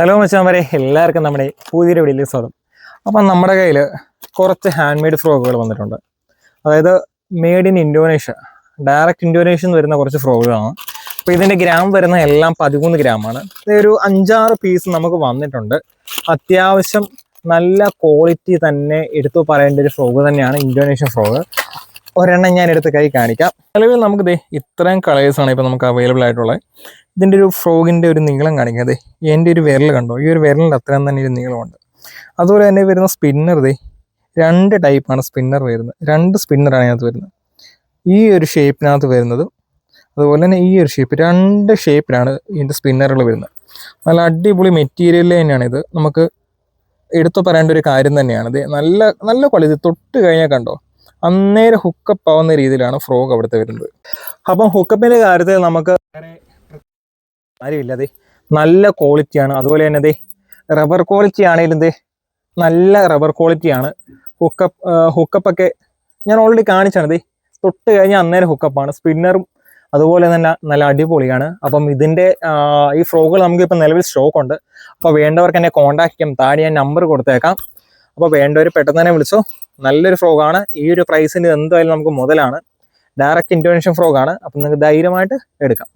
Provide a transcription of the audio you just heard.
Hello മച്ചാന്മാരെ, എല്ലാവർക്കും നമ്മുടെ പുതിയൊരു വീഡിയോയിലേക്ക് സ്വാഗതം. അപ്പം നമ്മുടെ കയ്യിൽ കുറച്ച് ഹാൻഡ് മെയ്ഡ് ഫ്രോക്കുകൾ വന്നിട്ടുണ്ട്. അതായത് made in Indonesia, direct Indonesia എന്ന് വരുന്ന കുറച്ച് ഫ്രോക്കുകളാണ്. അപ്പോൾ ഇതിൻ്റെ ഗ്രാം വരുന്ന എല്ലാം 13 ഗ്രാമാണ്. ഒരു 5-6 പീസ് നമുക്ക് വന്നിട്ടുണ്ട്. അത്യാവശ്യം നല്ല ക്വാളിറ്റി തന്നെ എടുത്തു പറയേണ്ട ഒരു ഫ്രോക്ക് തന്നെയാണ് ഇന്തോനേഷ്യൻ ഫ്രോക്ക്. ഒരെണ്ണം ഞാൻ എടുത്ത് കൈ കാണിക്കാം. നിലവിൽ നമുക്ക് ഇത്രയും കളേഴ്സാണ് ഇപ്പോൾ നമുക്ക് അവൈലബിൾ ആയിട്ടുള്ളത്. ഇതിൻ്റെ ഒരു ഫ്രോഗിൻ്റെ ഒരു നീളം കാണിക്കാതെ എൻ്റെ ഒരു വിരൽ കണ്ടോ, ഈ ഒരു വിരലിൻ്റെ അത്രയും തന്നെ ഒരു നീളമുണ്ട്. അതുപോലെ തന്നെ വരുന്ന സ്പിന്നർ 2 ടൈപ്പാണ് സ്പിന്നർ വരുന്നത്. 2 സ്പിന്നറാണ് ഇതിനകത്ത് വരുന്നത്. ഈ ഒരു ഷേപ്പിനകത്ത് വരുന്നത്, അതുപോലെ തന്നെ ഈ ഒരു ഷേപ്പ്, 2 ഷേപ്പിലാണ് ഇതിൻ്റെ സ്പിന്നറുകൾ വരുന്നത്. നല്ല അടിപൊളി മെറ്റീരിയൽ തന്നെയാണ് ഇത്. നമുക്ക് എടുത്തു പറയേണ്ട ഒരു കാര്യം തന്നെയാണ് ഇത്. നല്ല നല്ല ക്വാളിറ്റി, തൊട്ട് കഴിഞ്ഞാൽ കണ്ടോ അന്നേരം ഹുക്കപ്പ് ആവുന്ന രീതിയിലാണ് ഫ്രോഗ് അവിടുത്തെ വരുന്നത്. അപ്പം ഹുക്കപ്പിൻ്റെ കാര്യത്തിൽ നമുക്ക് കാര്യമില്ല. നല്ല ക്വാളിറ്റിയാണ്. അതുപോലെ തന്നെ റബ്ബർ ക്വാളിറ്റി ആണെങ്കിലും നല്ല റബ്ബർ ക്വാളിറ്റിയാണ്. ഹുക്കപ്പൊക്കെ ഞാൻ ഓൾറെഡി കാണിച്ചാണ്. തൊട്ട് കഴിഞ്ഞാൽ അന്നേരം ഹുക്കപ്പാണ്. സ്പിന്നറും അതുപോലെ തന്നെ നല്ല അടിപൊളിയാണ്. അപ്പം ഇതിൻ്റെ ഈ ഫ്രോക്കുകൾ നമുക്കിപ്പോൾ നിലവിൽ സ്റ്റോക്ക് ഉണ്ട്. അപ്പോൾ വേണ്ടവർക്ക് എന്നെ കോൺടാക്ട് ചെയ്യാം. താഴെ ഞാൻ നമ്പർ കൊടുത്തേക്കാം. അപ്പോൾ വേണ്ടവർ പെട്ടെന്ന് തന്നെ വിളിച്ചോ. നല്ലൊരു ഫ്രോക്കാണ്. ഈ ഒരു പ്രൈസിന് എന്തായാലും നമുക്ക് മുതലാണ്. ഡയറക്റ്റ് ഇന്തോനേഷ്യൻ ഫ്രോക്കാണ്. അപ്പം നിങ്ങൾക്ക് ധൈര്യമായിട്ട് എടുക്കാം.